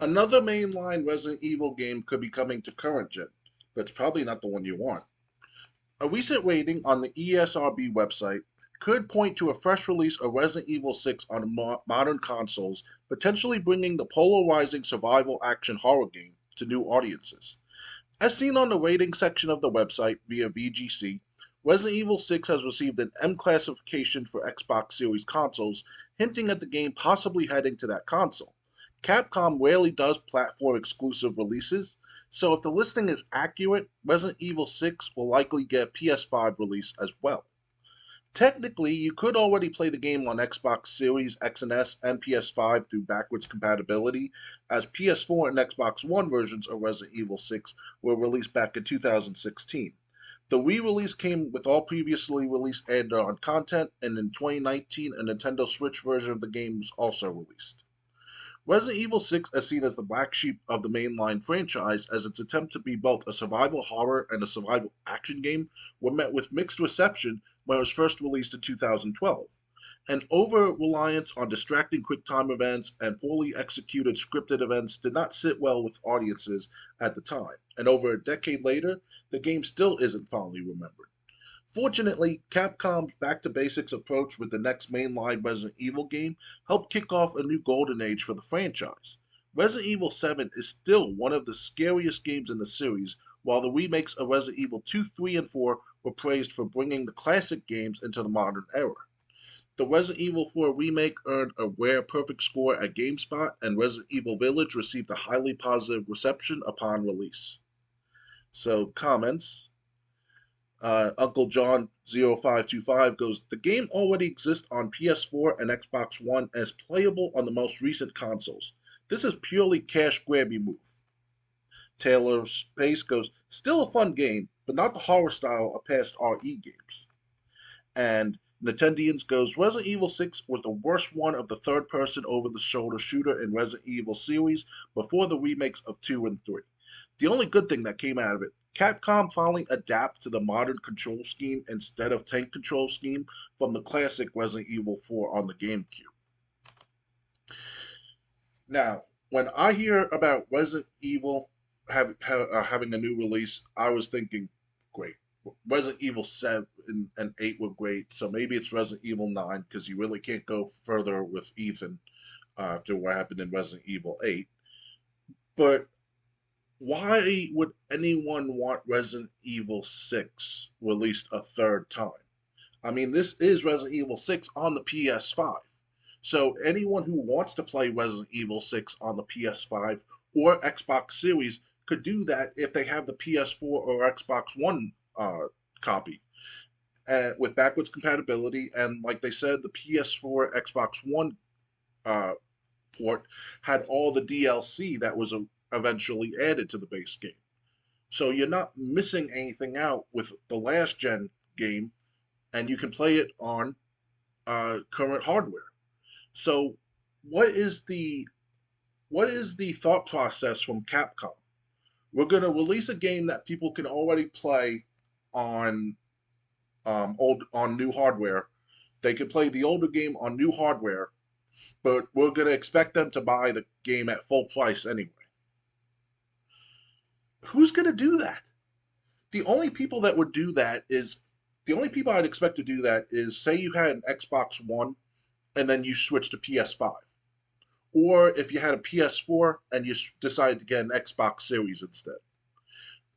Another mainline Resident Evil game could be coming to current gen, but it's probably not the one you want. A recent rating on the ESRB website could point to a fresh release of Resident Evil 6 on modern consoles, potentially bringing the polarizing survival action horror game to new audiences. As seen on the rating section of the website via VGC, Resident Evil 6 has received an M classification for Xbox Series consoles, hinting at the game possibly heading to that console. Capcom rarely does platform exclusive releases, so if the listing is accurate, Resident Evil 6 will likely get a PS5 release as well. Technically, you could already play the game on Xbox Series X and S and PS5 through backwards compatibility, as PS4 and Xbox One versions of Resident Evil 6 were released back in 2016. The re-release came with all previously released add-on content, and in 2019, a Nintendo Switch version of the game was also released. Resident Evil 6 is seen as the black sheep of the mainline franchise, as its attempt to be both a survival horror and a survival action game were met with mixed reception when it was first released in 2012. An over-reliance on distracting quick-time events and poorly executed scripted events did not sit well with audiences at the time, and over a decade later, the game still isn't fondly remembered. Fortunately, Capcom's back-to-basics approach with the next mainline Resident Evil game helped kick off a new golden age for the franchise. Resident Evil 7 is still one of the scariest games in the series, while the remakes of Resident Evil 2, 3, and 4 were praised for bringing the classic games into the modern era. The Resident Evil 4 remake earned a rare perfect score at GameSpot, and Resident Evil Village received a highly positive reception upon release. So, comments. Uncle John 0525 goes, the game already exists on PS4 and Xbox One and is playable on the most recent consoles. This is purely cash grabby move. Taylor Space goes, still a fun game, but not the horror style of past RE games. And Nintendians goes, Resident Evil 6 was the worst one of the third person over the shoulder shooter in Resident Evil series before the remakes of 2 and 3. The only good thing that came out of it, Capcom finally adapted to the modern control scheme instead of tank control scheme from the classic Resident Evil 4 on the GameCube. Now, when I hear about Resident Evil having a new release, I was thinking, great. Resident Evil 7 and 8 were great, so maybe it's Resident Evil 9 because you really can't go further with Ethan after what happened in Resident Evil 8. But why would anyone want Resident Evil 6 released a third time? I mean, this is Resident Evil 6 on the PS5. So anyone who wants to play Resident Evil 6 on the PS5 or Xbox Series could do that if they have the PS4 or Xbox One copy with backwards compatibility. And like they said, the PS4, Xbox One port had all the DLC that was eventually added to the base game. So you're not missing anything out with the last gen game, and you can play it on current hardware. So what is the thought process from Capcom? We're going to release a game that people can already play on on new hardware. They can play the older game on new hardware, but we're going to expect them to buy the game at full price anyway. Who's going to do that? The only people that would do that is the only people I'd expect to do that is say you had an Xbox One and then you switch to PS5. Or if you had a PS4 and you decided to get an Xbox Series instead.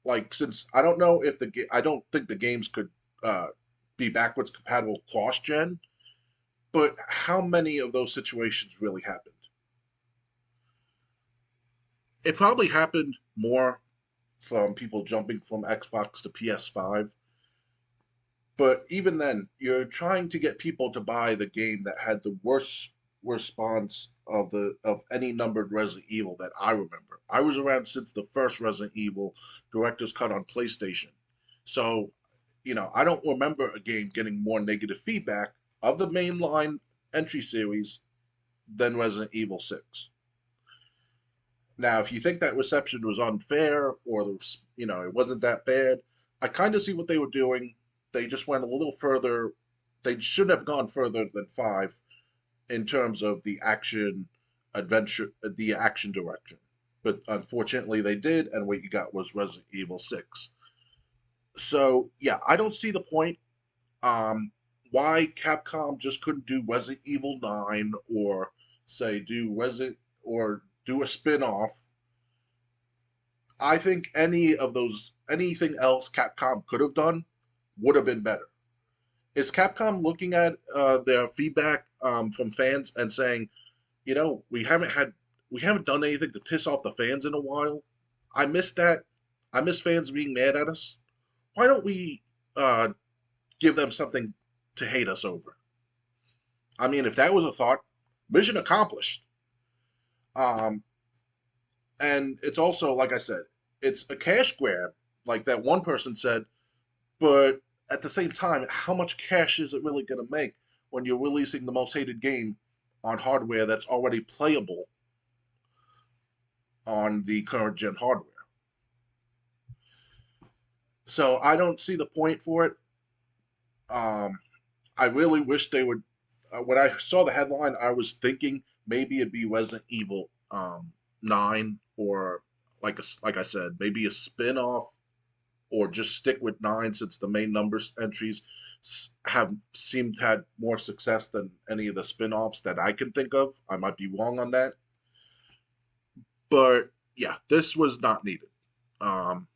Like, since I don't know if I don't think the games could be backwards compatible cross-gen, but how many of those situations really happened? It probably happened more from people jumping from Xbox to PS5. But even then, you're trying to get people to buy the game that had the worst response of any numbered Resident Evil that I remember. I was around since the first Resident Evil director's cut on PlayStation. So, I don't remember a game getting more negative feedback of the mainline entry series than Resident Evil 6. Now, if you think that reception was unfair or it wasn't that bad, I kind of see what they were doing. They just went a little further. They should have gone further than 5 in terms of the action adventure, the action direction. but unfortunately they did, and what you got was Resident Evil 6. So yeah, I don't see the point. Um, why Capcom just couldn't do Resident Evil 9, or say do Resident or do a spin-off. I think anything else Capcom could have done would have been better. Is Capcom looking at their feedback from fans and saying, we haven't done anything to piss off the fans in a while. I miss that. I miss fans being mad at us. Why don't we uh, give them something to hate us over? I mean, if that was a thought, mission accomplished. Um, and it's also, like I said, it's a cash grab, like that one person said. But at the same time, how much cash is it really going to make when you're releasing the most hated game on hardware that's already playable on the current gen hardware? So I don't see the point for it. Um, I really wish they would. When I saw the headline, I was thinking maybe it'd be Resident Evil 9, or like I said, maybe a spin off, or just stick with 9 since the main numbers entries have seemed had more success than any of the spin offs that I can think of. I might be wrong on that, but yeah, this was not needed. Um,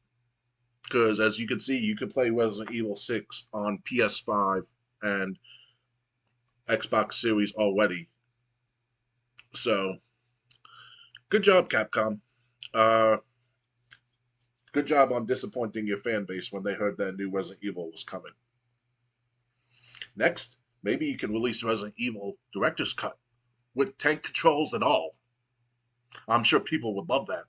because as you can see, you can play Resident Evil 6 on PS5 and Xbox Series already. So, good job, Capcom. Uh, good job on disappointing your fan base when they heard that new Resident Evil was coming. Next, maybe you can release Resident Evil Director's Cut with tank controls and all. I'm sure people would love that.